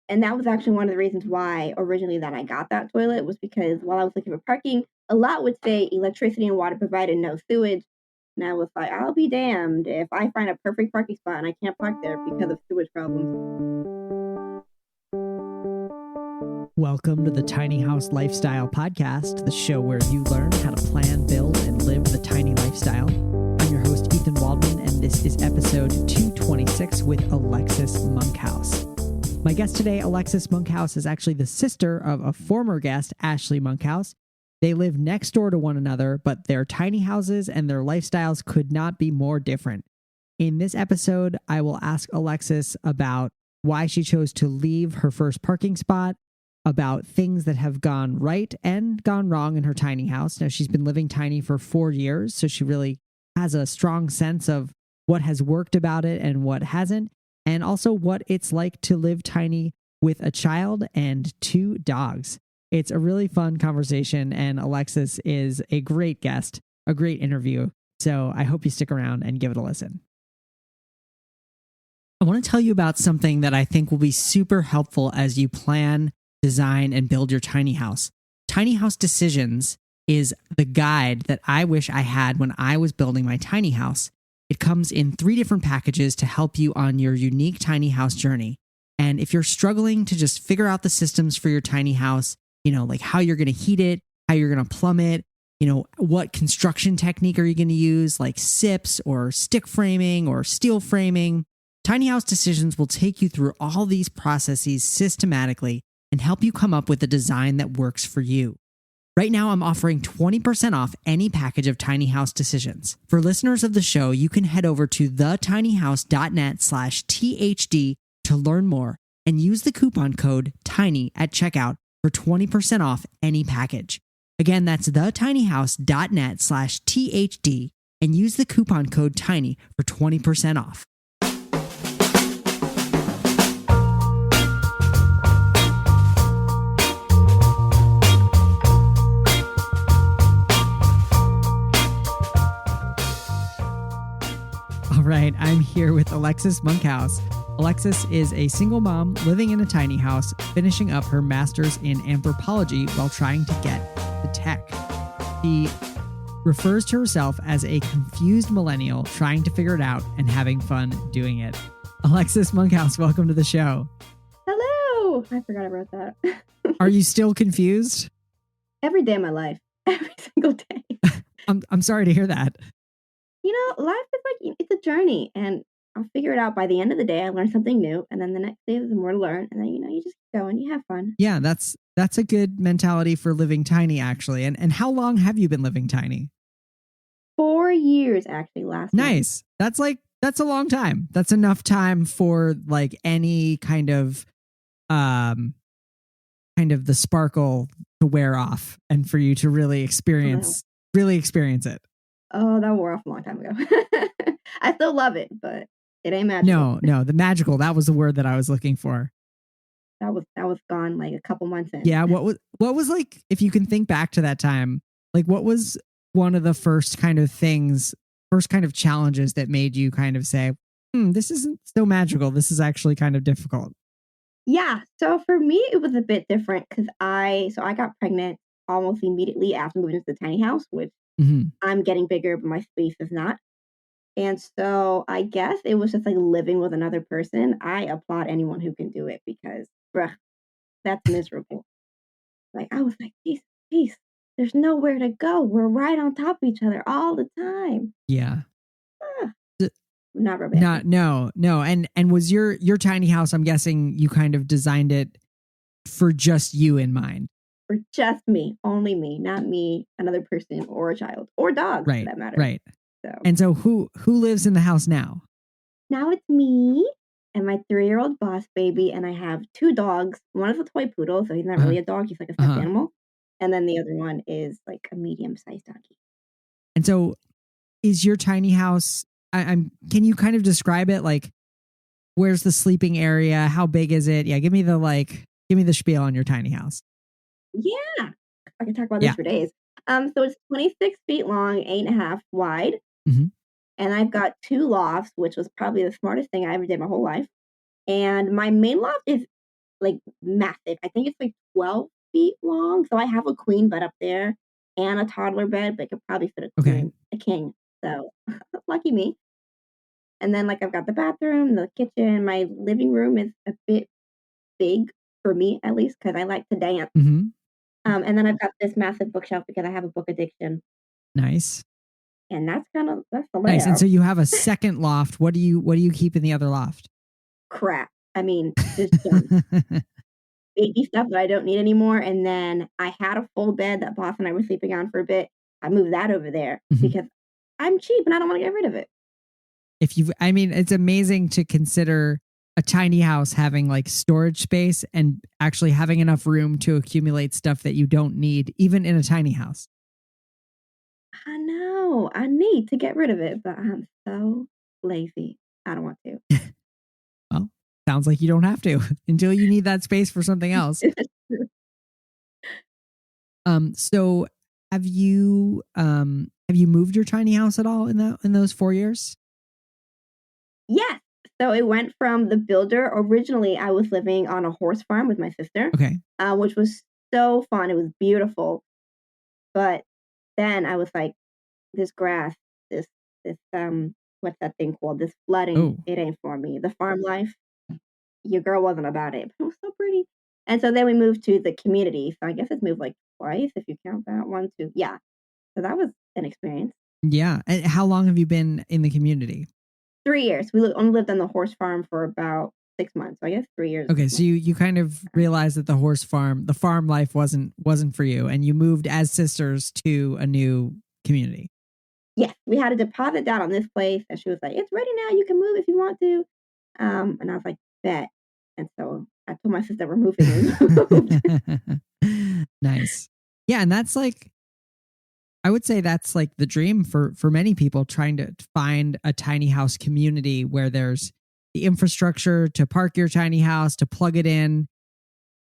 And that was actually one of the reasons why originally that I got that toilet was because while I was looking for parking, a lot would say electricity and water provided, no sewage. And I was like, I'll be damned if I find a perfect parking spot and I can't park there because of sewage problems. Welcome to the Tiny House Lifestyle Podcast, the show where you learn how to plan, build, and live the tiny lifestyle. I'm your host, Ethan Waldman, and this is episode 226 with Alexis Monkhouse. My guest today, Alexis Monkhouse, is actually the sister of a former guest, Ashley Monkhouse. They live next door to one another, but their tiny houses and their lifestyles could not be more different. In this episode, I will ask Alexis about why she chose to leave her first parking spot, about things that have gone right and gone wrong in her tiny house. Now, she's been living tiny for 4 years, so she really has a strong sense of what has worked about it and what hasn't, and also what it's like to live tiny with a child and 2 dogs. It's a really fun conversation, and Alexis is a great guest, a great interview. So I hope you stick around and give it a listen. I want to tell you about something that I think will be super helpful as you plan, design, and build your tiny house. Tiny House Decisions is the guide that I wish I had when I was building my tiny house. It comes in 3 different packages to help you on your unique tiny house journey. And if you're struggling to just figure out the systems for your tiny house, like how you're going to heat it, how you're going to plumb it, what construction technique are you going to use, like SIPs or stick framing or steel framing, Tiny House Decisions will take you through all these processes systematically and help you come up with a design that works for you. Right now, I'm offering 20% off any package of Tiny House Decisions. For listeners of the show, you can head over to thetinyhouse.net/THD to learn more and use the coupon code TINY at checkout for 20% off any package. Again, that's thetinyhouse.net/THD and use the coupon code TINY for 20% off. All right, I'm here with Alexis Monkhouse. Alexis is a single mom living in a tiny house, finishing up her master's in anthropology while trying to get to tech. She refers to herself as a confused millennial trying to figure it out and having fun doing it. Alexis Monkhouse, welcome to the show. Hello! I forgot I wrote that. Are you still confused? Every day of my life. Every single day. I'm sorry to hear that. Life is like, it's a journey, and I'll figure it out by the end of the day. I learn something new, and then the next day there's more to learn, and then, you just keep going, you have fun. Yeah, that's a good mentality for living tiny, actually. And how long have you been living tiny? 4 years, actually, last Nice. month. That's a long time. That's enough time for like any kind of the sparkle to wear off and for you to really experience it. Oh, that wore off a long time ago. I still love it, but it ain't magical. No, the magical. That was the word that I was looking for. That was gone like a couple months in. Yeah. What was like, if you can think back to that time, like what was one of the first kind of challenges that made you kind of say, this isn't so magical. This is actually kind of difficult. Yeah. So for me, it was a bit different because I got pregnant almost immediately after moving into the tiny house, which I'm getting bigger, but my space is not. And so I guess it was just like living with another person. I applaud anyone who can do it because, that's miserable. Like, I was like, peace. There's nowhere to go. We're right on top of each other all the time. Yeah. Not romantic. No. And was your tiny house, I'm guessing you kind of designed it for just you in mind. For just me, only me, not me, another person, or a child, or dog, for that matter. Right. So who lives in the house now? Now it's me and my 3-year-old boss baby, and I have 2 dogs. One is a toy poodle, so he's not really a dog; he's like a stuffed animal. And then the other one is like a medium-sized doggy. And so, is your tiny house? Can you kind of describe it? Like, where's the sleeping area? How big is it? Yeah, give me the spiel on your tiny house. Yeah, I can talk about this for days. So it's 26 feet long, 8.5 wide. And I've got 2 lofts, which was probably the smartest thing I ever did my whole life. And my main loft is like massive. I think it's like 12 feet long. So I have a queen bed up there and a toddler bed, but it could probably fit Okay. a king. So lucky me. And then like I've got the bathroom, the kitchen, my living room is a bit big for me at least because I like to dance. Mm-hmm. And then I've got this massive bookshelf because I have a book addiction. Nice. And that's the Nice. And layout. so you have a second loft. What do you keep in the other loft? Crap. I mean, just junk. Baby stuff that I don't need anymore. And then I had a full bed that Boss and I were sleeping on for a bit. I moved that over there because I'm cheap and I don't want to get rid of it. I mean, it's amazing to consider a tiny house having like storage space and actually having enough room to accumulate stuff that you don't need, even in a tiny house. I know. I need to get rid of it, but I'm so lazy. I don't want to. Well, sounds like you don't have to until you need that space for something else. So have you moved your tiny house at all in those 4 years? Yes. So it went from the builder. Originally, I was living on a horse farm with my sister. Okay. Which was so fun. It was beautiful. But then I was like, this grass, this what's that thing called? This flooding, it ain't for me. The farm life, your girl wasn't about it. But it was so pretty. And so then we moved to the community. So I guess it's moved like twice if you count that. 1, 2. Yeah. So that was an experience. Yeah. And how long have you been in the community? 3 years. We only lived on the horse farm for about 6 months. So I guess 3 years. Okay, so you kind of realized that the farm life wasn't for you, and you moved as sisters to a new community. Yes, we had a deposit down on this place, and she was like, "It's ready now. You can move if you want to." And I was like, "Bet." And so I told my sister we're moving. Nice. Yeah, and that's like, I would say that's like the dream for many people, trying to find a tiny house community where there's the infrastructure to park your tiny house, to plug it in,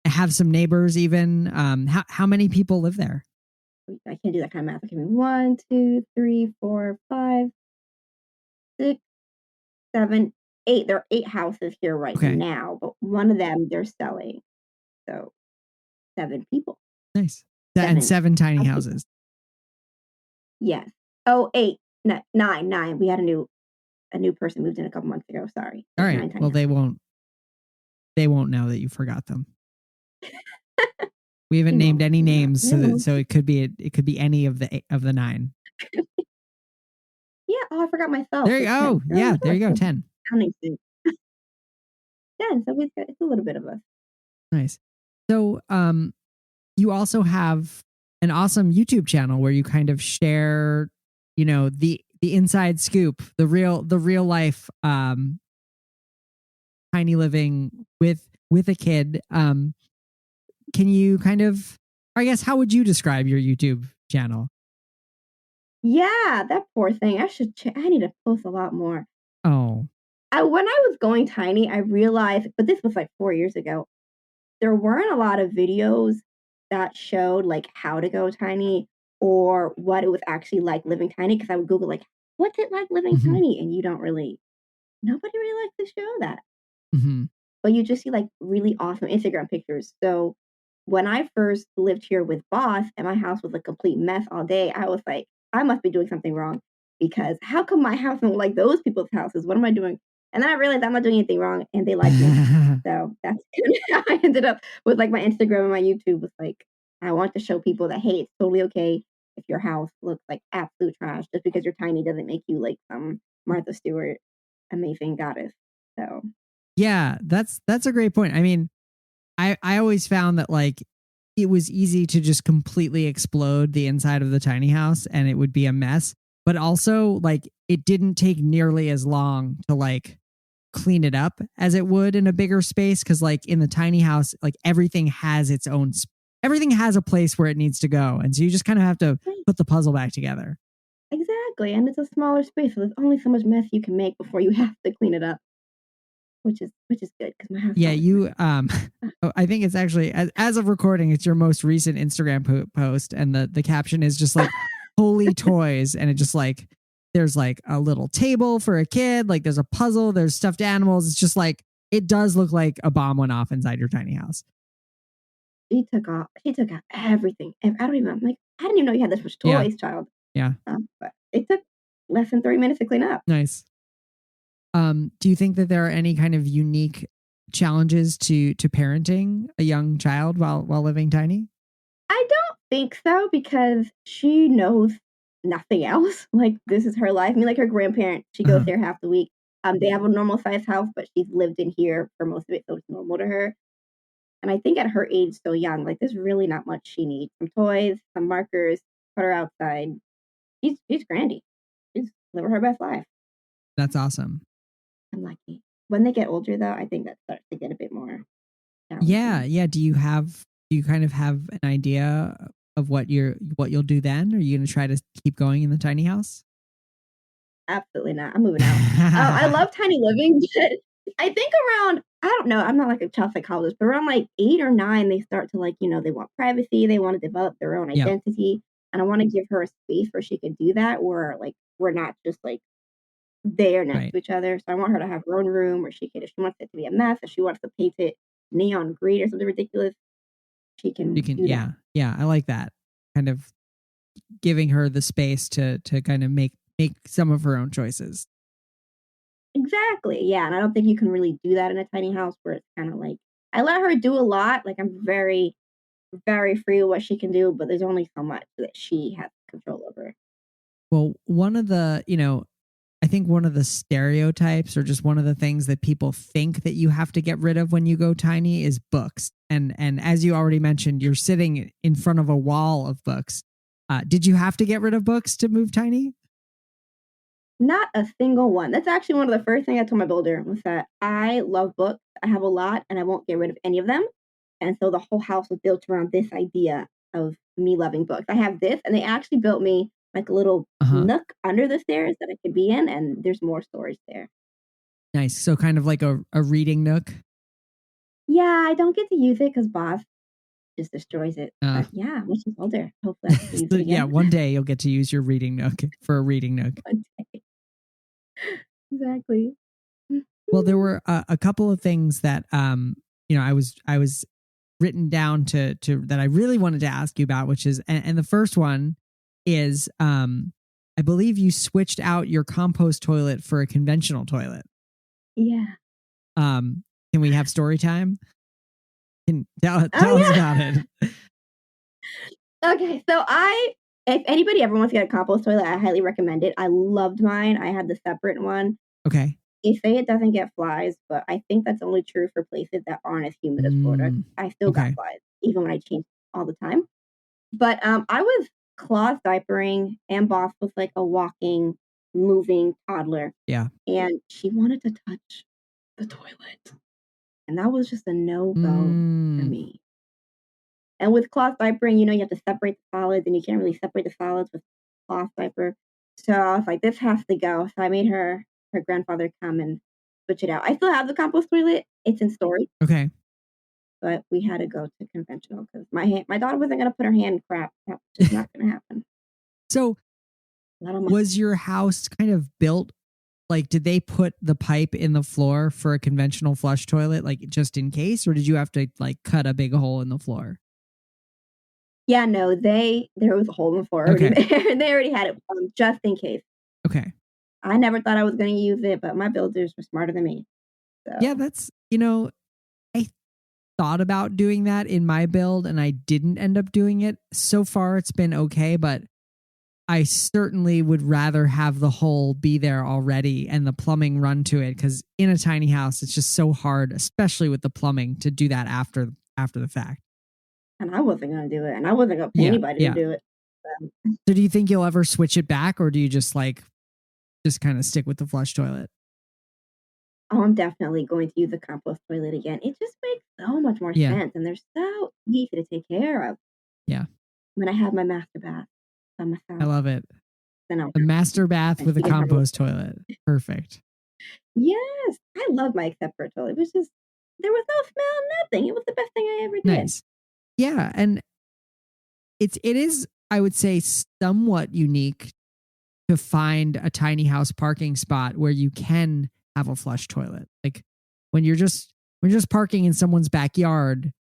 have some neighbors even. How many people live there? I can't do that kind of math. Okay, 1, 2, 3, 4, 5, 6, 7, 8. There are 8 houses here right now, but one of them they're selling. So 7 people. Nice. And 7 tiny houses. Yes. Oh, 8. No, 9. We had a new person moved in a couple months ago. Sorry. All right. Well, they won't know that you forgot them. We haven't named any names, so it could be any of the 9. Yeah. Oh, I forgot myself. There you go. Yeah, there you go. 10. 10. So it's a little bit of us. Nice. So, you also have an awesome YouTube channel where you kind of share, the inside scoop, the real life, tiny living with a kid. Can you kind of, I guess, how would you describe your YouTube channel? Yeah, that poor thing. I need to post a lot more. Oh. When I was going tiny, I realized, but this was like 4 years ago, there weren't a lot of videos that showed like how to go tiny or what it was actually like living tiny. Because I would Google like, what's it like living tiny? And nobody really likes to show that. But you just see like really awesome Instagram pictures. So when I first lived here with Boss and my house was a complete mess all day, I was like, I must be doing something wrong because how come my house don't like those people's houses? What am I doing? And then I realized I'm not doing anything wrong and they like me. So that's how I ended up with like my Instagram and my YouTube was like, I want to show people that, hey, it's totally okay if your house looks like absolute trash. Just because you're tiny doesn't make you like some Martha Stewart amazing goddess. So yeah, that's a great point. I mean, I always found that like it was easy to just completely explode the inside of the tiny house and it would be a mess. But also like it didn't take nearly as long to like clean it up as it would in a bigger space. Cause like in the tiny house, like everything has everything has a place where it needs to go. And so you just kind of have to put the puzzle back together. Exactly. And it's a smaller space. So there's only so much mess you can make before you have to clean it up. Which is good because my house. Yeah, you. I think it's actually as of recording, it's your most recent Instagram post, and the caption is just like "holy toys," and it just like there's like a little table for a kid, like there's a puzzle, there's stuffed animals. It's just like It does look like a bomb went off inside your tiny house. She took out everything. And I don't even, I'm like, I didn't even know you had this much Yeah. toys, child. Yeah. But it took less than 3 minutes to clean up. Nice. Do you think that there are any kind of unique challenges to parenting a young child while living tiny? I don't think so because she knows nothing else. Like, this is her life. I mean, like her grandparent, she goes Uh-huh. there half the week. They have a normal sized house, but she's lived in here for most of it, so it's normal to her. And I think at her age, so young, like there's really not much she needs. Some toys, some markers, put her outside. She's grandy. She's living her best life. That's awesome. I'm lucky. When they get older, though, I think that starts to get a bit more Yeah. challenging. Do you kind of have an idea of what you'll do then? Are you going to try to keep going in the tiny house? Absolutely not. I'm moving out. I love tiny living, but I think around, I don't know, I'm not like a child psychologist, but around like 8 or 9, they start to like, they want privacy, they wanna develop their own Yeah. identity, and I wanna give her a space where she can do that, where, like, we're not just, like, there next Right. to each other, so I want her to have her own room where she can, if she wants it to be a mess, if she wants to paint it neon green or something ridiculous, she can You can, do that. yeah, I like that. Kind of giving her the space to kind of make some of her own choices. Exactly, yeah, and I don't think you can really do that in a tiny house where it's kinda like I let her do a lot, like, I'm very, very free with what she can do, but there's only so much that she has control over. Well, one of the, I think one of the stereotypes or just one of the things that people think that you have to get rid of when you go tiny is books. And as you already mentioned, you're sitting in front of a wall of books. Did you have to get rid of books to move tiny? Not a single one. That's actually one of the first things I told my builder was that I love books. I have a lot, and I won't get rid of any of them. And so the whole house was built around this idea of me loving books. I have this, and they actually built me like a little Uh-huh. nook under the stairs that I could be in, and there's more storage there. Nice. So kind of like a reading nook. Yeah, I don't get to use it because Boss just destroys it. Uh, But yeah, when she's older, hopefully I get to use so it yeah, again one day you'll get to use your reading nook for a reading nook. one day. Exactly. Well, there were a couple of things that I was written down to that I really wanted to ask you about, which is and the first one is I believe you switched out your compost toilet for a conventional toilet. Yeah. Can we have story time? Can tell Oh, us about yeah. it. Okay, so if anybody ever wants to get a compost toilet, I highly recommend it. I loved mine. I had the separate one. Okay. They say it doesn't get flies, but I think that's only true for places that aren't as humid as Florida. I still got Okay. flies, even when I changed all the time. But I was cloth diapering, and Boss was like a walking, moving toddler, Yeah. and she wanted to touch the toilet, and that was just a no go for Mm, me. And with cloth diapering, you have to separate the solids, and you can't really separate the solids with cloth diaper. So I was like, "This has to go." So I made her grandfather come and switch it out. I still have the compost toilet. It's in storage, okay. but we had to go to conventional because my daughter wasn't gonna put her hand in crap. That was just not gonna happen. So Not on my was your house kind of built like, did they put the pipe in the floor for a conventional flush toilet, like just in case, or did you have to like cut a big hole in the floor? Yeah, no, there was a hole in the floor already Okay. there. They already had it, just in case. Okay. I never thought I was gonna use it, but my builders were smarter than me. Yeah, So that's, I thought about doing that in my build and I didn't end up doing it. So far, it's been okay, but I certainly would rather have the hole be there already and the plumbing run to it because in a tiny house, it's just so hard, especially with the plumbing, to do that after the fact. and I wasn't gonna do it, and I wasn't gonna pay Yeah, anybody to yeah. do it. So So do you think you'll ever switch it back or do you just kind of stick with the flush toilet? oh, I'm definitely going to use the compost toilet again. It just makes so much more Yeah, sense, and they're so easy to take care of. yeah. When I have my master bath by I myself, love it. then I'll A master bath and with a she can have a compost toilet. Perfect. yes, I love my separate toilet. It was just there was no smell, nothing. It was the best thing I ever did. Nice. Yeah, and it is I would say somewhat unique to find a tiny house parking spot where you can have a flush toilet. Like when you're just parking in someone's backyard,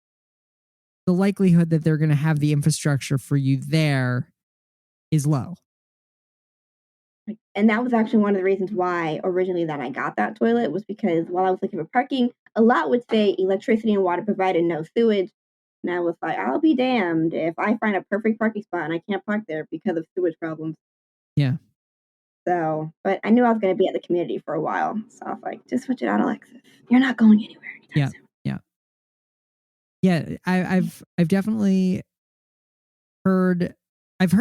the likelihood that they're going to have the infrastructure for you there is low. And that was actually one of the reasons why originally that I got that toilet, was because while I was looking for parking, a lot would say electricity and water provided, no sewage. And I was like, I'll be damned if I find a perfect parking spot and I can't park there because of sewage problems. Yeah. So, but I knew I was going to be at the community for a while. So I was like, just switch it out, Alexis. You're not going anywhere anytime soon. Yeah. Yeah. I've definitely heard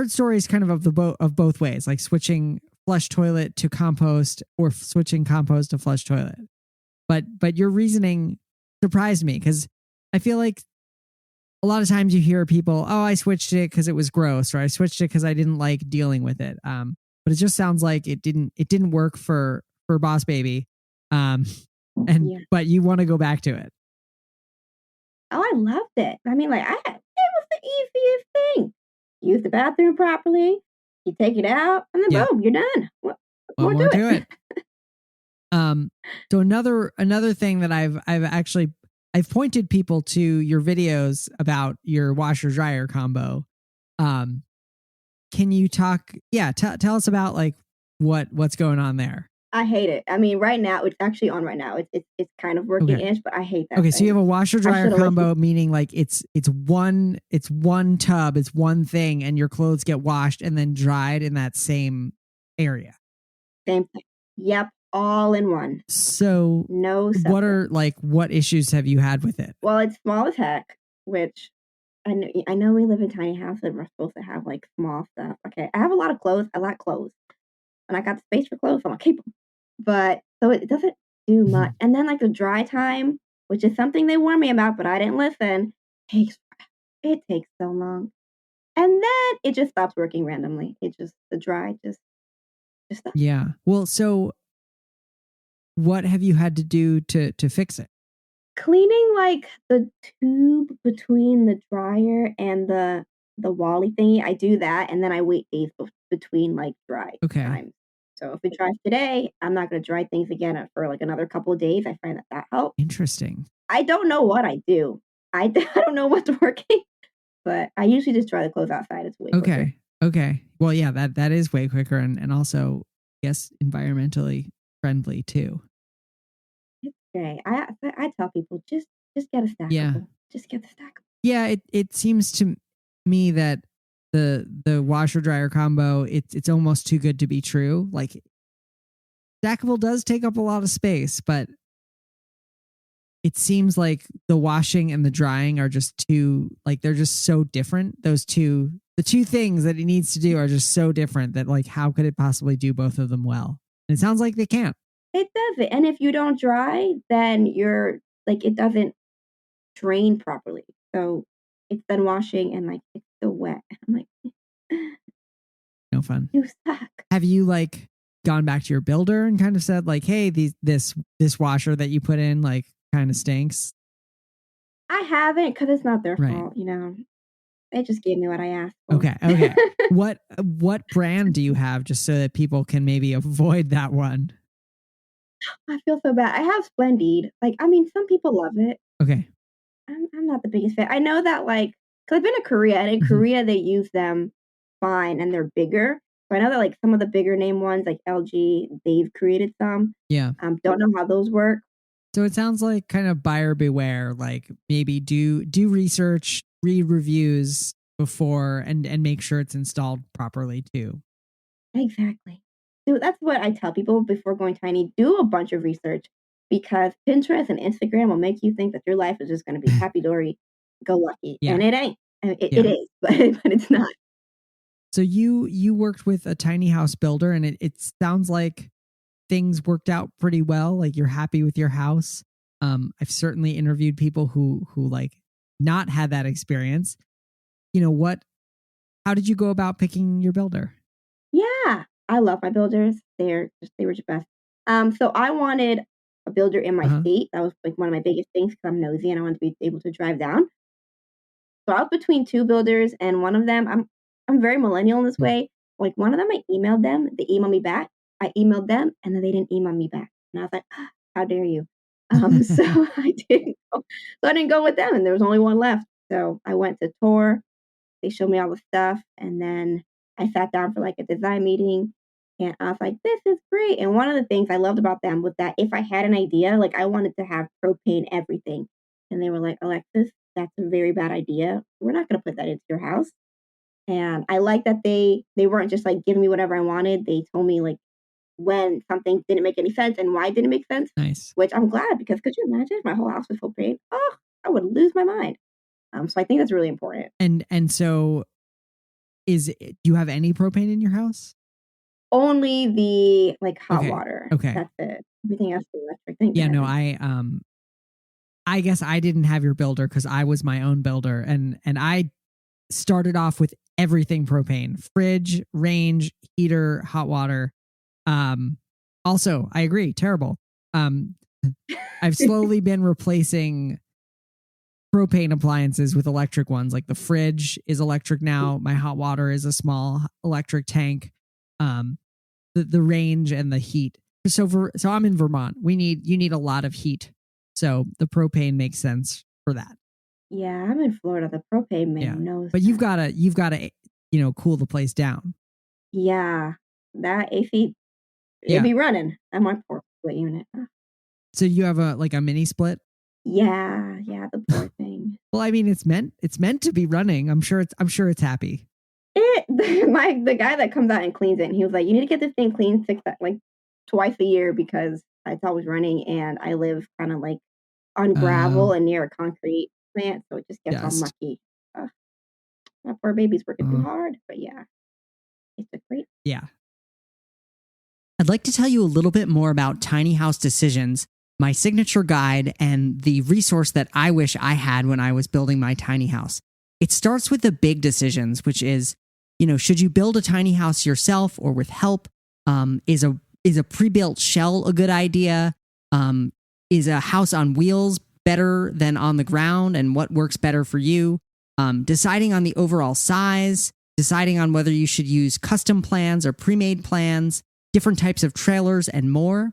stories kind of both ways, like switching flush toilet to compost or switching compost to flush toilet. But your reasoning surprised me, because I feel like a lot of times you hear people, oh, I switched it because it was gross, or I switched it because I didn't like dealing with it. But it just sounds like it didn't work for Boss Baby. But you want to go back to it. Oh, I loved it. I mean, like, it was the easiest thing. Use the bathroom properly. You take it out, and then boom, you're done. What more to it? So another thing that I've pointed people to your videos about your washer dryer combo. Can you talk? Yeah, tell us about like what's going on there. I hate it. I mean, right now it's actually on right now. It's kind of working-ish, but I hate that. Okay, so you have a washer dryer combo, meaning like it's one tub, it's one thing, and your clothes get washed and then dried in that same area. Same thing. Yep, all in one. So no separate. What issues have you had with it? Well, it's small as heck, which I know we live in tiny houses and we're supposed to have like small stuff. Okay, I have a lot of clothes. I like clothes, and I got the space for clothes, so I'm gonna keep them. But so it doesn't do much. And then like the dry time, which is something they warned me about, but I didn't listen. It takes so long, and then it just stops working randomly. The dry just stops. Yeah. Well, so what have you had to do to fix it? Cleaning like the tube between the dryer and the Wally thingy. I do that, and then I wait days between like dry times. So if it dries today, I'm not going to dry things again for like another couple of days. I find that helps. Interesting. I don't know what I do. I don't know what's working, but I usually just dry the clothes outside. It's way quicker. Okay. Well, yeah, that is way quicker, and also, I guess, environmentally friendly too. It's great. I tell people just get a stackable. Yeah. Just get the stackable. Yeah, it seems to me that the washer dryer combo, it's almost too good to be true. Like, stackable does take up a lot of space, but it seems like the washing and the drying are just they're just so different. The two things that it needs to do are just so different that like, how could it possibly do both of them well? And it sounds like they can't. It doesn't. And if you don't dry, then you're like, it doesn't drain properly. So it's done washing and like it's still wet. I'm like, no fun. You suck. Have you like gone back to your builder and kind of said like, hey, this washer that you put in like kind of stinks? I haven't, because it's not their fault, you know. They just gave me what I asked for. Okay. What brand do you have, just so that people can maybe avoid that one? I feel so bad. I have Splendid. Like, I mean, some people love it. Okay. I'm not the biggest fan. I know that, like, because I've been to Korea, and in Korea they use them fine, and they're bigger. So I know that like some of the bigger name ones, like LG, they've created some. Yeah. Don't know how those work. So it sounds like kind of buyer beware. Like, maybe do research, read reviews before, and make sure it's installed properly too. Exactly. So that's what I tell people before going tiny. Do a bunch of research, because Pinterest and Instagram will make you think that your life is just going to be happy-dory, go lucky. Yeah. And it ain't. It is, but it's not. So you worked with a tiny house builder, and it sounds like things worked out pretty well. Like, you're happy with your house. I've certainly interviewed people who like not had that experience. You know, how did you go about picking your builder? Yeah, I love my builders. They were just best. So I wanted a builder in my state. That was like one of my biggest things, because I'm nosy and I wanted to be able to drive down. So I was between two builders, and one of them, I'm very millennial in this way. Like, one of them, I emailed them, they emailed me back. I emailed them, and then they didn't email me back. And I was like, how dare you? So I didn't go with them, and there was only one left. So I went to tour. They showed me all the stuff, and then I sat down for like a design meeting, and I was like, "This is great." And one of the things I loved about them was that if I had an idea, like I wanted to have propane everything, and they were like, "Alexis, that's a very bad idea. We're not going to put that into your house." And I like that they weren't just like giving me whatever I wanted. They told me like when something didn't make any sense and why it didn't make sense, Nice. which I'm glad because could you imagine if my whole house was full of paint? Oh, I would lose my mind. So I think that's really important. And so do you have any propane in your house? Only the like hot Okay. water. Okay. That's it. Everything else is electric. Thank Yeah, no, heaven. I guess I didn't have your builder because I was my own builder, and I started off with everything propane: fridge, range, heater, hot water. Also, I agree, terrible. I've slowly been replacing propane appliances with electric ones. Like the fridge is electric now. My hot water is a small electric tank. The range and the heat. So I'm in Vermont. You need a lot of heat. So the propane makes sense for that. Yeah, I'm in Florida. The propane man knows. But you've gotta cool the place down. Yeah, that AC it'd be running at my poor split unit. So you have a mini split? Yeah, the poor thing. Well, I mean, it's meant to be running. I'm sure it's happy. The guy that comes out and cleans it, and he was like, "You need to get this thing cleaned twice a year because it's always running, and I live kind of like on gravel and near a concrete plant, so it just gets all mucky." My poor baby's working too hard, but yeah, it's a great. Yeah. I'd like to tell you a little bit more about Tiny House Decisions, my signature guide, and the resource that I wish I had when I was building my tiny house. It starts with the big decisions, which is, should you build a tiny house yourself or with help? Is a pre-built shell a good idea? Is a house on wheels better than on the ground, and what works better for you? Deciding on the overall size, deciding on whether you should use custom plans or pre-made plans, different types of trailers, and more.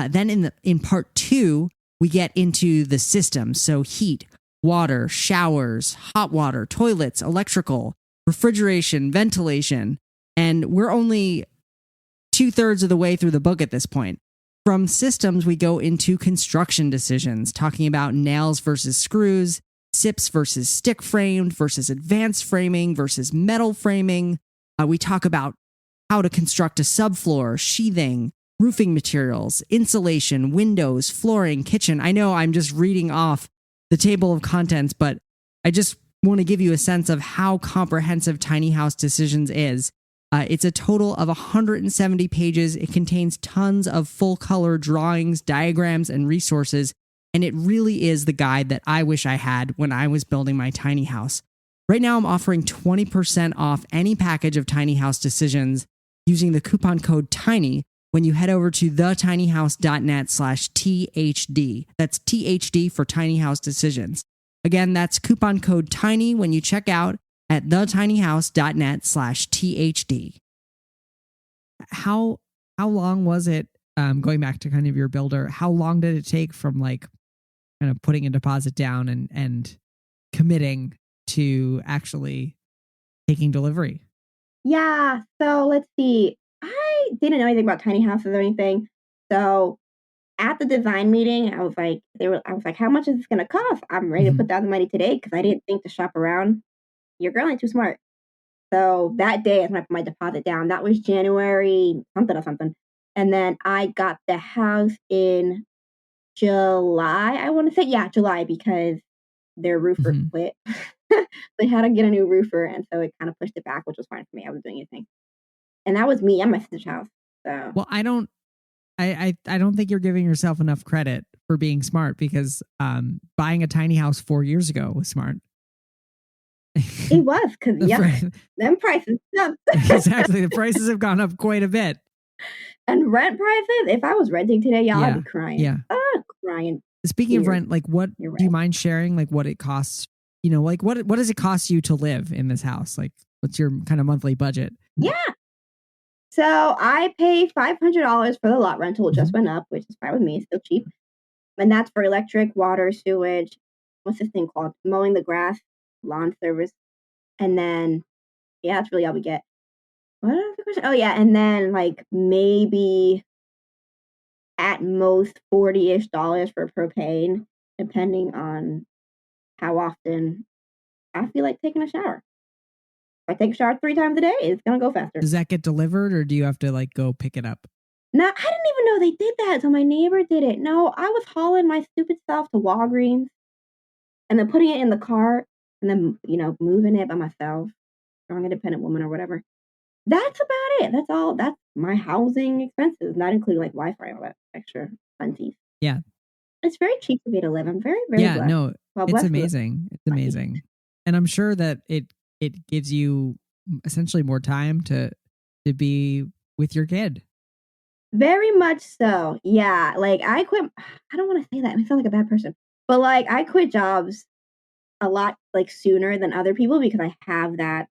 Then in part 2, we get into the systems. So heat, water, showers, hot water, toilets, electrical, refrigeration, ventilation. And we're only 2/3 of the way through the book at this point. From systems, we go into construction decisions, talking about nails versus screws, SIPs versus stick framed versus advanced framing versus metal framing. We talk about how to construct a subfloor, sheathing, roofing materials, insulation, windows, flooring, kitchen. I know I'm just reading off the table of contents, but I just want to give you a sense of how comprehensive Tiny House Decisions is. It's a total of 170 pages. It contains tons of full color drawings, diagrams, and resources. And it really is the guide that I wish I had when I was building my tiny house. Right now, I'm offering 20% off any package of Tiny House Decisions using the coupon code TINY when you head over to thetinyhouse.net/THD. That's THD for Tiny House Decisions. Again, that's coupon code TINY when you check out at thetinyhouse.net/THD. How long was it, going back to kind of your builder, how long did it take from like kind of putting a deposit down and committing to actually taking delivery? Yeah, so let's see. I didn't know anything about tiny houses or anything. So at the design meeting, I was like, "How much is this gonna cost? I'm ready to put down the money today," because I didn't think to shop around. Your girl ain't too smart. So that day is when I put my deposit down. That was January something or something. And then I got the house in July, I want to say. Yeah, July, because their roofer quit. They had to get a new roofer, and so it kind of pushed it back, which was fine for me. I wasn't doing anything. And that was me and my sister's house. So Well, I don't think you're giving yourself enough credit for being smart, because buying a tiny house 4 years ago was smart. it was because them prices jumped. Exactly. The prices have gone up quite a bit. And rent prices, if I was renting today, y'all, I'd be crying. Yeah. Crying. Speaking of rent, like what do you mind sharing? Like what it costs? Like what does it cost you to live in this house? Like what's your kind of monthly budget? Yeah. So I pay $500 for the lot rental. It just went up, which is fine with me. It's still cheap. And that's for electric, water, sewage. What's this thing called? Mowing the grass, lawn service. And then, yeah, that's really all we get. What was the question? Oh, yeah. And then, like, maybe at most $40-ish for propane, depending on how often I feel like taking a shower. If I take a shower 3 times a day, it's going to go faster. Does that get delivered or do you have to like go pick it up? No, I didn't even know they did that. So my neighbor did it. No, I was hauling my stupid stuff to Walgreens and then putting it in the cart and then, moving it by myself. Strong independent woman or whatever. That's about it. That's all. That's my housing expenses, not including like Wi-Fi and all that extra funsies. Yeah. It's very cheap for me to live. I'm very, very blessed. No, it's amazing. It's amazing. And I'm sure that it gives you essentially more time to be with your kid. Very much so. Yeah. Like I quit. I don't want to say that. I sound like a bad person, but like I quit jobs a lot like sooner than other people because I have that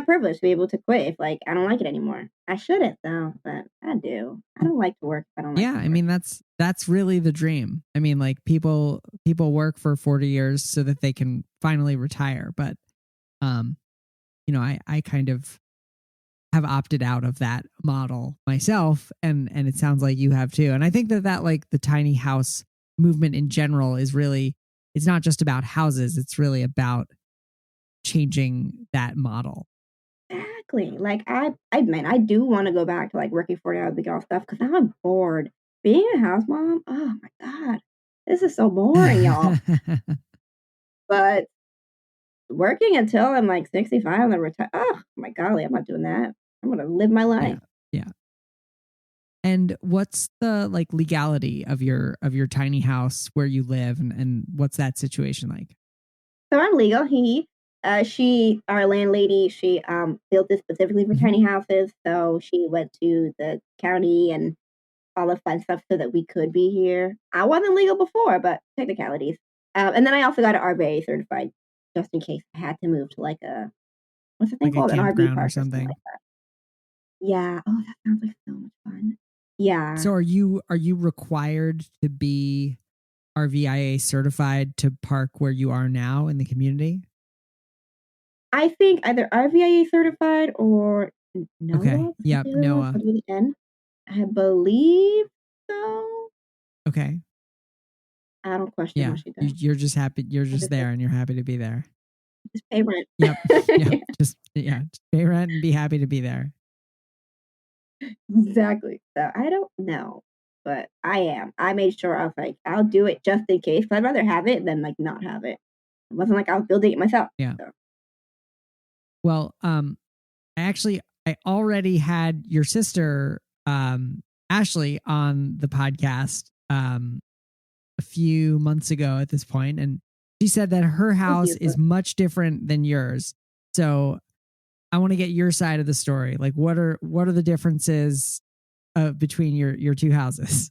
privilege to be able to quit if like I don't like it anymore. I shouldn't though, but I do. I don't like to work if I don't like to work. I mean that's really the dream. I mean like people work for 40 years so that they can finally retire, but I kind of have opted out of that model myself and it sounds like you have too. And I think that like the tiny house movement in general is really, it's not just about houses, it's really about changing that model. Exactly. Like I admit I do want to go back to like working 40 hours a week and all stuff because now I'm bored. Being a house mom, oh my God. This is so boring, y'all. But working until I'm like 65 and then retire. Oh my golly, I'm not doing that. I'm gonna live my life. Yeah. And what's the like legality of your tiny house where you live and what's that situation like? So I'm legal. Our landlady, she built this specifically for tiny houses. So she went to the county and all the fun stuff so that we could be here. I wasn't legal before, but technicalities. And then I also got an RVA certified just in case I had to move to like what's the thing called? An RV park or something like that. Yeah. Oh, that sounds like so much fun. Yeah. So are you required to be RVIA certified to park where you are now in the community? I think either RVIA certified or NOAA. Okay. Yep. NOAA. I believe so. Okay. I don't question what she does. You're just happy. You're just there and you're happy to be there. Just pay rent. Yep. Just pay rent and be happy to be there. Exactly. So I don't know, but I am. I made sure I was like, I'll do it just in case. I'd rather have it than like not have it. It wasn't like I was building it myself. Yeah. So. Well, I already had your sister, Ashley, on the podcast a few months ago at this point, and she said that her house is much different than yours. So I want to get your side of the story. Like, what are the differences between your two houses?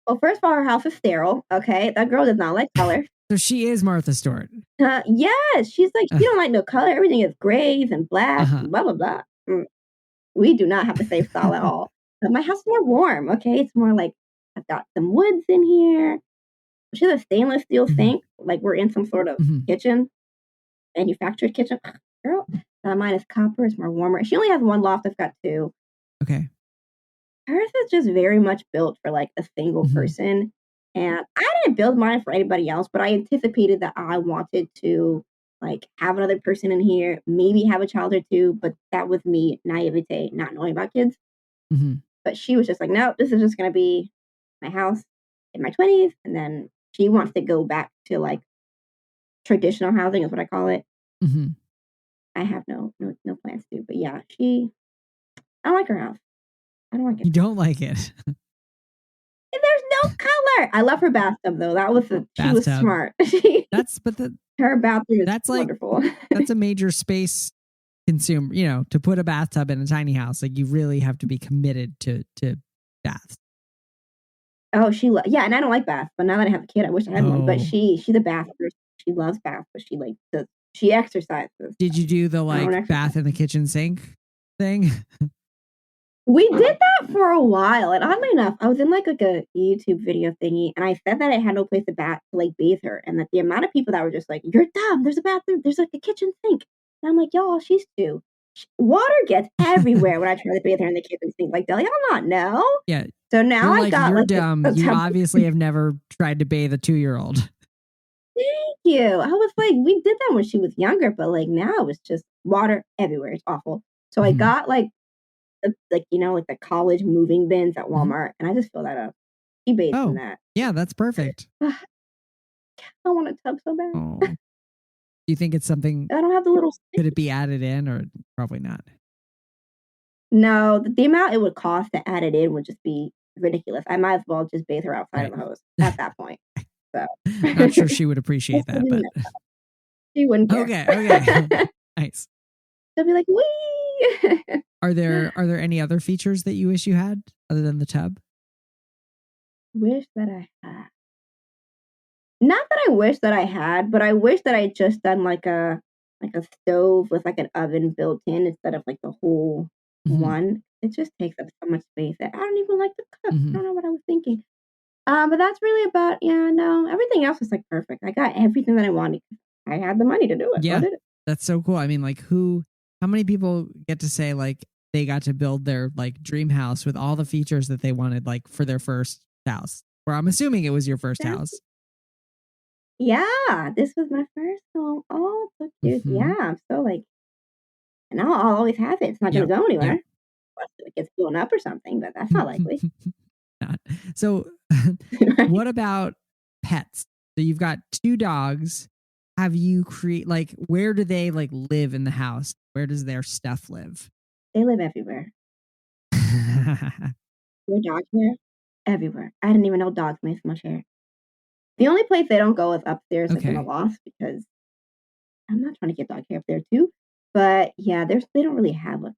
Well, first of all, her house is sterile. Okay, that girl does not like color. So she is Martha Stewart. Yes, she's like she don't like no color. Everything is grays and black. And blah blah blah. We do not have the same style at all. But my house is more warm. Okay, it's more like I've got some woods in here. She has a stainless steel sink, like we're in some sort of kitchen, manufactured kitchen. Girl, mine is copper. It's more warmer. She only has one loft. I've got 2. Okay. Hers is just very much built for like a single person. And I didn't build mine for anybody else, but I anticipated that I wanted to like have another person in here, maybe have a child or 2. But that was me, naivete, not knowing about kids. But she was just like, nope, this is just going to be my house in my 20s. And then she wants to go back to like traditional housing is what I call it. I have no plans to, but yeah, I don't like her house. I don't like it. You don't like it? There's no color. I love her bathtub though. That was she was smart. Her bathroom is wonderful. That's a major space consumer. To put a bathtub in a tiny house, like you really have to be committed to baths. Oh, and I don't like baths, but now that I have a kid, I wish I had one. But she's a bath person. She loves baths, but she exercises. Did you do the like bath in the kitchen sink thing? We did that for a while, and oddly enough, I was in like a YouTube video thingy, and I said that I had no place to bathe her, and that the amount of people that were just like, "You're dumb. There's a bathroom. There's like a kitchen sink." And I'm like, "Y'all, she's 2. Water gets everywhere when I try to bathe her in the kitchen sink. Like, do y'all not know?" Yeah. So now You're I like, got you're like dumb. a You temp obviously have never tried to bathe a 2-year-old. Thank you. I was like, we did that when she was younger, but like now it's just water everywhere. It's awful. So I got like like the college moving bins at Walmart, and I just fill that up. He bathes in Oh, that. yeah, that's perfect. I want a tub so bad. Oh. Do you think it's something, I don't have the little could stick. it be added in or probably not? No, the amount it would cost to add it in would just be ridiculous. I might as well just bathe her outside Right. of the hose at that point. So Not sure she would appreciate that, but she wouldn't care. okay. Nice. She'll be like, "Wee." Are there any other features that you wish you had other than the tub? Wish that I had. Not that I wish that I had, but I wish that I had just done like a stove with like an oven built in instead of like the whole one. It just takes up so much space. I don't even like to cook. I don't know what I was thinking. But that's really about yeah, no, everything else was like perfect. I got everything that I wanted. I had the money to do it. So I Yeah, did it. that's so cool. I mean, like how many people get to say like they got to build their like dream house with all the features that they wanted like for their first house? Or I'm assuming it was your first house. Yeah, this was my first home. Oh, so cute. Yeah, I'm so like, and I'll always have it. It's not gonna Yep. go Yep. anywhere. Unless it gets blown up or something, but that's not likely. Not. So, what about pets? So you've got 2 dogs. Have you like where do they like live in the house? Where does their stuff live? They live everywhere. Your dogs hair? Everywhere. I didn't even know dogs made so much hair. The only place they don't go is upstairs, like in the Okay. loft, because I'm not trying to get dog hair up there too. But yeah, they don't really have like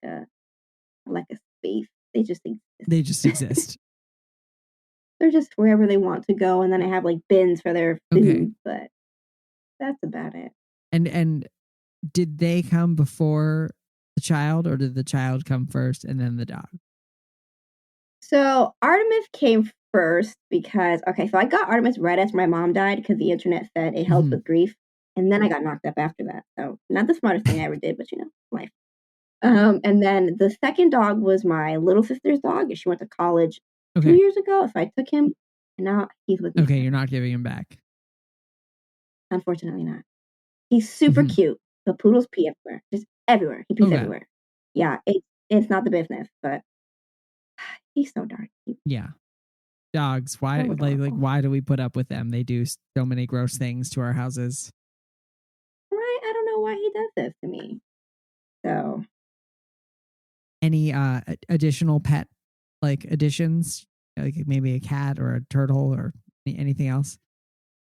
a space. They just exist. They just exist. They're just wherever they want to go, and then I have like bins for their Okay. food, but that's about it. And did they come before the child or did the child come first and then the dog? So Artemis came first because okay, so I got Artemis right after my mom died because the internet said it helps with grief, and then I got knocked up after that. So not the smartest thing I ever did, but you know, life. And then the second dog was my little sister's dog, and she went to college 2 years ago, so I took him, and now he's with me. Okay, you're not giving him back. Unfortunately not. He's super cute. The poodles pee everywhere, just everywhere. He pees everywhere. Yeah, it's not the business, but he's so darn cute. Yeah. Dogs, why So like adorable. why do we put up with them? They do so many gross things to our houses. Right? I don't know why he does this to me. So Any additional pet like additions? Like maybe a cat or a turtle or anything else?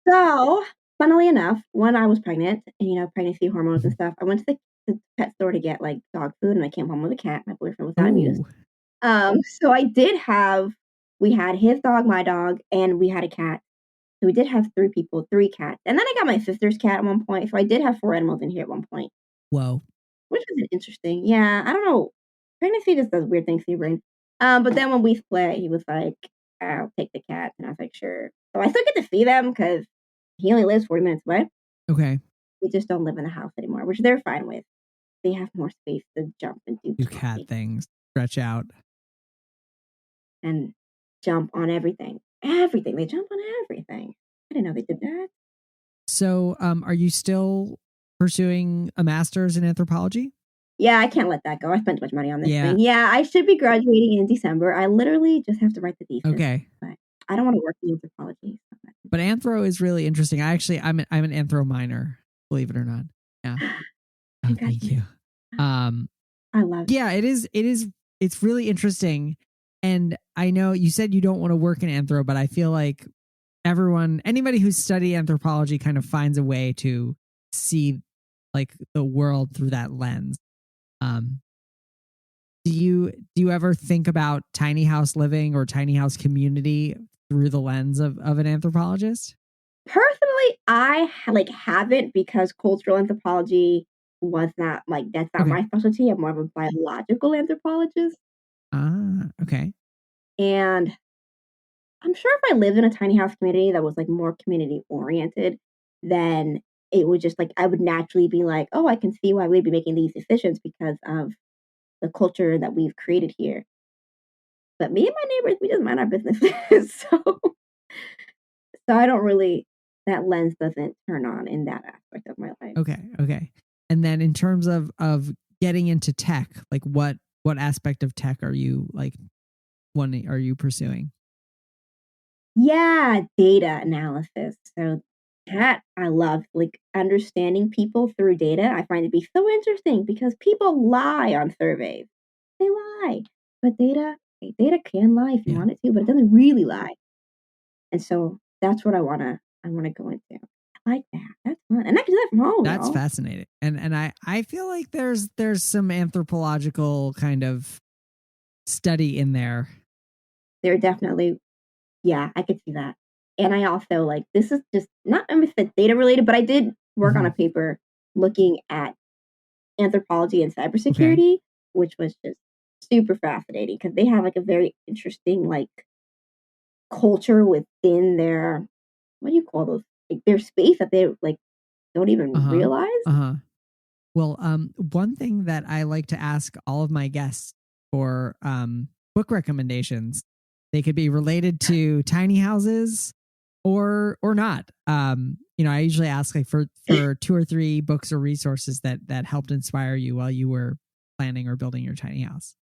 So, funnily enough, when I was pregnant and, you know, pregnancy hormones and stuff, I went to the pet store to get, like, dog food, and I came home with a cat. My boyfriend was not amused. Ooh. So I did have we had his dog, my dog, and we had a cat. So we did have 3 people, 3 cats. And then I got my sister's cat at one point, so I did have 4 animals in here at one point, Whoa. which was interesting. Yeah, I don't know. Pregnancy just does weird things to your brain. But then when we split, he was like, "I'll take the cat," and I was like, "Sure." So I still get to see them because he only lives 40 minutes away. Okay. We just don't live in the house anymore, which they're fine with. They have more space to jump and do Cat things things. Stretch out. and jump on everything. Everything. They jump on everything. I didn't know they did that. So, are you still pursuing a master's in anthropology? Yeah, I can't let that go. I spent too much money on this Yeah. thing. Yeah, I should be graduating in December. I literally just have to write the thesis. Okay. But I don't want to work in anthropology. But anthro is really interesting. I'm an anthro minor, believe it or not. Yeah. Oh, thank you. I love it. Yeah, it's really interesting. And I know you said you don't want to work in anthro, but I feel like anybody who's studied anthropology kind of finds a way to see like the world through that lens. Do you ever think about tiny house living or tiny house community through the lens of an anthropologist? Personally, I haven't because cultural anthropology was not like that's not my specialty. I'm more of a biological anthropologist. Okay. And I'm sure if I lived in a tiny house community that was like more community oriented, then it would just like I would naturally be like, oh, I can see why we'd be making these decisions because of the culture that we've created here. But me and my neighbors, we just mind our business. So I don't really that lens doesn't turn on in that aspect of my life. Okay. And then in terms of getting into tech, like what aspect of tech are you like are you pursuing? Yeah, data analysis. So that I love, like understanding people through data. I find it to be so interesting because people lie on surveys. They lie. But data can lie if you Yeah. want it to, but it doesn't really lie. And so that's what I wanna go into. I like that. That's fun. And I can do that from home, That's y'all. fascinating. And I feel like there's some anthropological kind of study in there. They're definitely yeah, I could see that. And I also like this is just not I mean it's data related, but I did work on Mhm. a paper looking at anthropology and Okay. cybersecurity, which was just super fascinating because they have like a very interesting like culture within their what do you call those like their space that they like don't even Uh-huh. realize. Uh-huh. Well, one thing that I like to ask all of my guests for book recommendations, they could be related to tiny houses or not. I usually ask like for two or three books or resources that helped inspire you while you were planning or building your tiny house.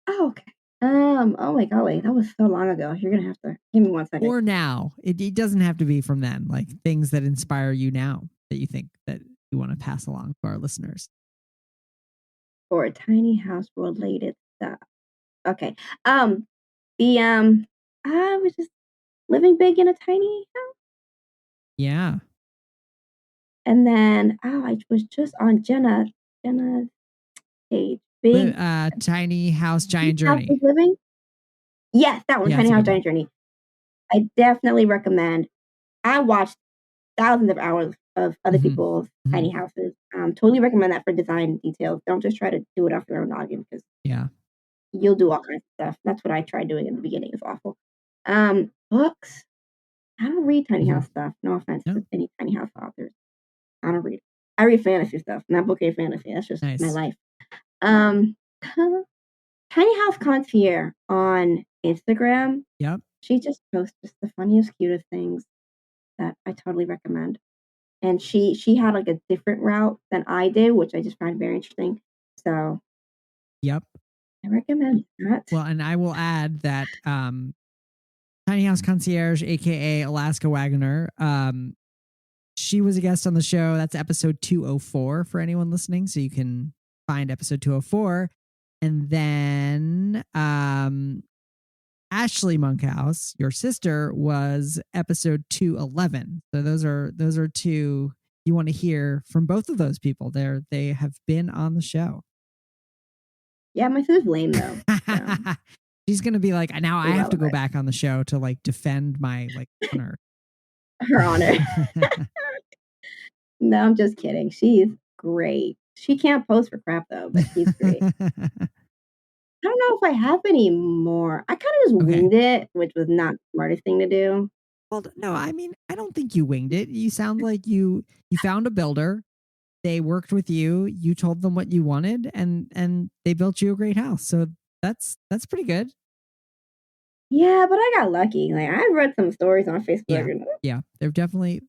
Oh, okay. Oh my god, wait, that was so long ago. You're gonna have to give me 1 second. Or now. It doesn't have to be from then, like things that inspire you now that you think that you want to pass along to our listeners. For a tiny house related stuff. Okay. Um the I was just living big in a tiny house. Yeah. And then I was just on Jenna's page. Big Tiny House Big Giant Houses Journey. Living? Yes, that one, Yeah, it's Tiny a House good one. Giant Journey. I definitely recommend. I watched thousands of hours of other Hmm. people's Hmm. tiny houses. Totally recommend that for design details. Don't just try to do it off your own noggin because Yeah. you'll do all kinds of stuff. That's what I tried doing in the beginning. It's awful. Books. I don't read tiny Hmm. house stuff. No offense No, to any tiny house authors. I don't read. I read fantasy stuff, and that book ain't fantasy. That's just my nice. life. Um, Tiny House Concierge on Instagram. Yep. She just posts just the funniest, cutest things that I totally recommend. And she had like a different route than I did, which I just find very interesting. So Yep. I recommend that. Well, and I will add that Tiny House Concierge, aka Alaska Wagoner, she was a guest on the show. That's episode 204 for anyone listening. So you can find episode 204. And then Ashley Monkhouse, your sister, was episode 211. So those are two you want to hear from both of those people. They have been on the show. Yeah, my sister's lame though. So She's gonna be like, now I have to go irrelevant. back on the show to like defend my like honor. Her honor. No, I'm just kidding. She's great. She can't pose for crap though, but she's great. I don't know if I have any more. I kinda just Okay. winged it, which was not the smartest thing to do. Well, no, I mean, I don't think you winged it. You sound like you found a builder. They worked with you. You told them what you wanted, and they built you a great house. So that's pretty good. Yeah, but I got lucky. Like, I read some stories on Facebook Yeah, and yeah. They're definitely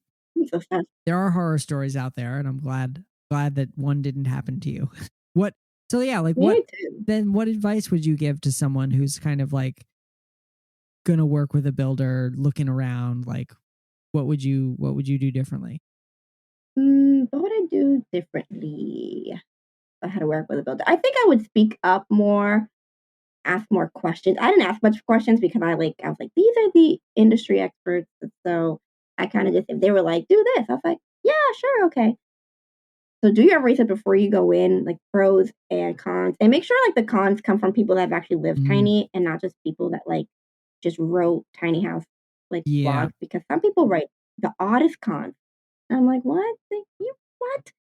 so sad. there are horror stories out there, and I'm glad that one didn't happen to you. What? So yeah, like what? Me too. Then what advice would you give to someone who's kind of like gonna work with a builder, looking around? Like, what would you do differently? What would I do differently if I had to work with a builder? I think I would speak up more, ask more questions. I didn't ask much questions because I was like, these are the industry experts. And so I kind of just if they were like, do this, I was like, yeah, sure, okay. So do your research before you go in, like pros and cons, and make sure like the cons come from people that have actually lived Mm, tiny and not just people that like just wrote tiny house like yeah. blogs because some people write the oddest cons. And I'm like, what? Like, you what?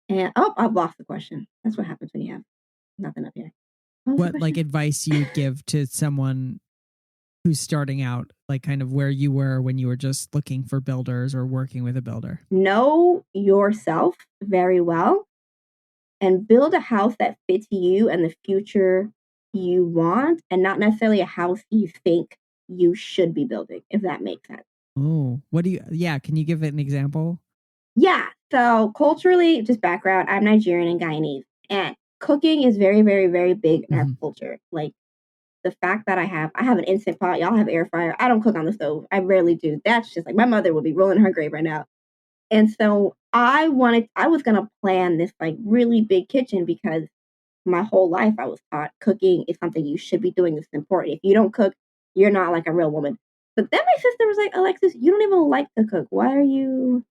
And oh, I've lost the question. That's what happens when you have nothing up here. what like advice you would give to someone who's starting out, like kind of where you were when you were just looking for builders or working with a builder? Know yourself very well and build a house that fits you and the future you want, and not necessarily a house you think you should be building, if that makes sense. Oh, can you give it an example? Yeah. So culturally, just background, I'm Nigerian and Guyanese, and cooking is very, very, very big in our culture. Like the fact that I have an instant pot, y'all have air fryer. I don't cook on the stove. I rarely do. That's just like my mother would be rolling her grave right now. And so I was gonna plan this like really big kitchen because my whole life I was taught cooking is something you should be doing. It's important. If you don't cook, you're not like a real woman. But then my sister was like, Alexis, you don't even like to cook. Why are you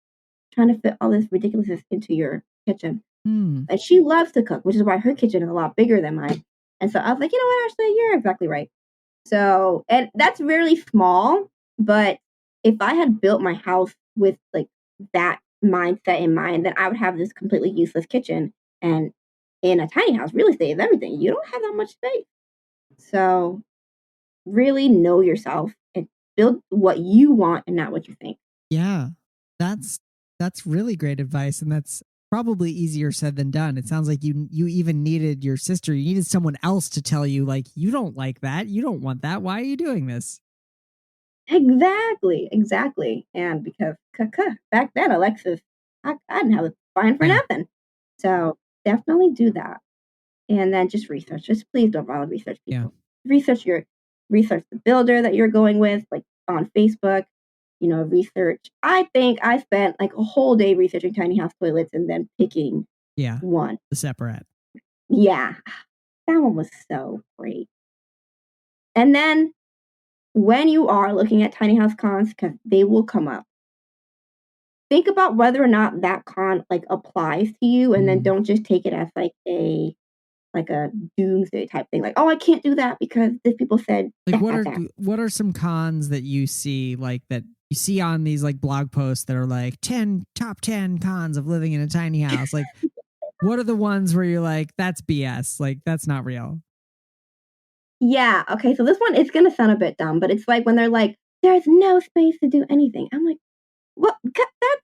trying to fit all this ridiculousness into your kitchen? And she loves to cook, which is why her kitchen is a lot bigger than mine. And so I was like, you know what, Ashley, you're exactly right. So, and that's really small, but if I had built my house with like that mindset in mind, then I would have this completely useless kitchen. And in a tiny house, real estate is everything. You don't have that much space. So, really know yourself and build what you want and not what you think. Yeah. That's really great advice, and that's probably easier said than done. It sounds like you even needed your sister. You needed someone else to tell you like, you don't like that. You don't want that. Why are you doing this? Exactly, exactly. And because back then, Alexis, I didn't have a fine for nothing. So definitely do that. And then just research. Just please don't bother research people. Research research the builder that you're going with, like on Facebook, research. I think I spent like a whole day researching tiny house toilets and then picking one. The separate. Yeah. That one was so great. And then when you are looking at tiny house cons, because they will come up, think about whether or not that con like applies to you, and then don't just take it as like a doomsday type thing. Like, oh, I can't do that because these people said like what are some cons that you see, like that you see on these like blog posts that are like top 10 cons of living in a tiny house? Like what are the ones where you're like, that's BS, like that's not real? Yeah, okay, so this one is gonna sound a bit dumb, but it's like when they're like, there's no space to do anything. I'm like, well, that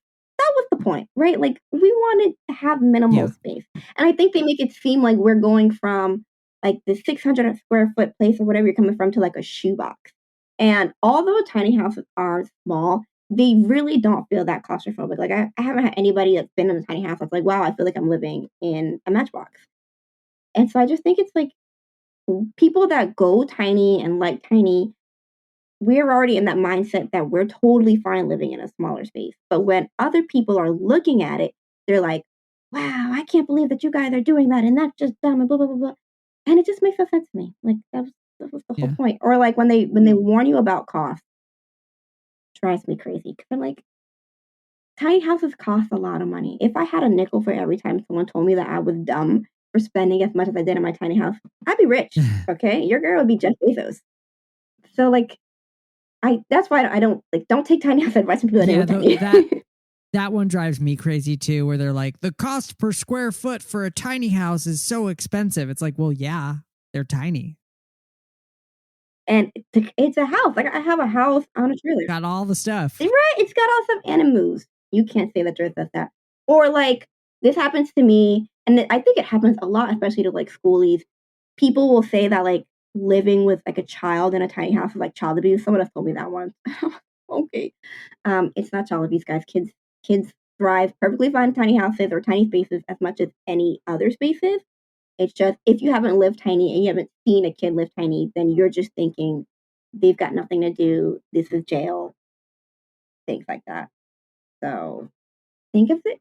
was the point, right? Like we wanted to have minimal space. And I think they make it seem like we're going from like the 600 square foot place or whatever you're coming from to like a shoebox. And although tiny houses are small, they really don't feel that claustrophobic. Like I haven't had anybody that's been in a tiny house that's like, wow, I feel like I'm living in a matchbox. And so I just think it's like people that go tiny and like tiny, we're already in that mindset that we're totally fine living in a smaller space. But when other people are looking at it, they're like, wow, I can't believe that you guys are doing that. And that's just dumb and blah, blah, blah, blah. And it just makes no sense to me. Like that was the whole point. Or like when they warn you about cost, drives me crazy. Cause I'm like, tiny houses cost a lot of money. If I had a nickel for every time someone told me that I was dumb for spending as much as I did in my tiny house, I'd be rich. Okay. Your girl would be Jeff Bezos. So like, that's why I don't take tiny house advice from people that one drives me crazy too, where they're like, the cost per square foot for a tiny house is so expensive. It's like, well, yeah, they're tiny. And it's a house. Like I have a house on a trailer. Got all the stuff. Right? It's got all stuff and it moves. You can't say that Earth does that. Or like this happens to me, and I think it happens a lot, especially to like schoolies. People will say that like living with like a child in a tiny house is like child abuse. Someone has told me that once. Okay. It's not child abuse, guys. Kids thrive perfectly fine in tiny houses or tiny spaces as much as any other spaces. It's just if you haven't lived tiny and you haven't seen a kid live tiny, then you're just thinking they've got nothing to do. This is jail, things like that. So think of it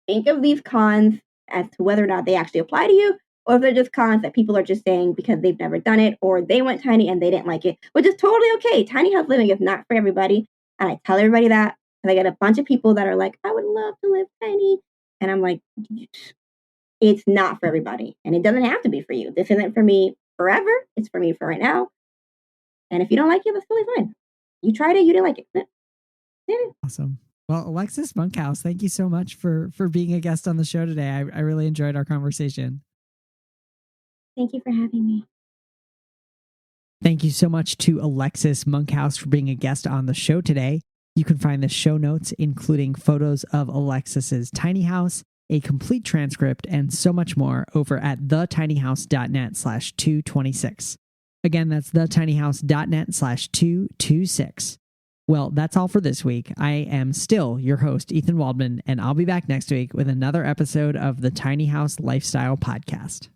think of these cons as to whether or not they actually apply to you, or if they're just cons that people are just saying because they've never done it or they went tiny and they didn't like it, which is totally okay. Tiny house living is not for everybody. And I tell everybody that. And I get a bunch of people that are like, I would love to live tiny. And I'm like, it's not for everybody. And it doesn't have to be for you. This isn't for me forever. It's for me for right now. And if you don't like it, that's totally fine. You tried it, you didn't like it. Yeah. Awesome. Well, Alexis Monkhouse, thank you so much for being a guest on the show today. I really enjoyed our conversation. Thank you for having me. Thank you so much to Alexis Monkhouse for being a guest on the show today. You can find the show notes, including photos of Alexis's tiny house, a complete transcript, and so much more over at thetinyhouse.net/226. Again, that's thetinyhouse.net/226. Well, that's all for this week. I am still your host, Ethan Waldman, and I'll be back next week with another episode of the Tiny House Lifestyle Podcast.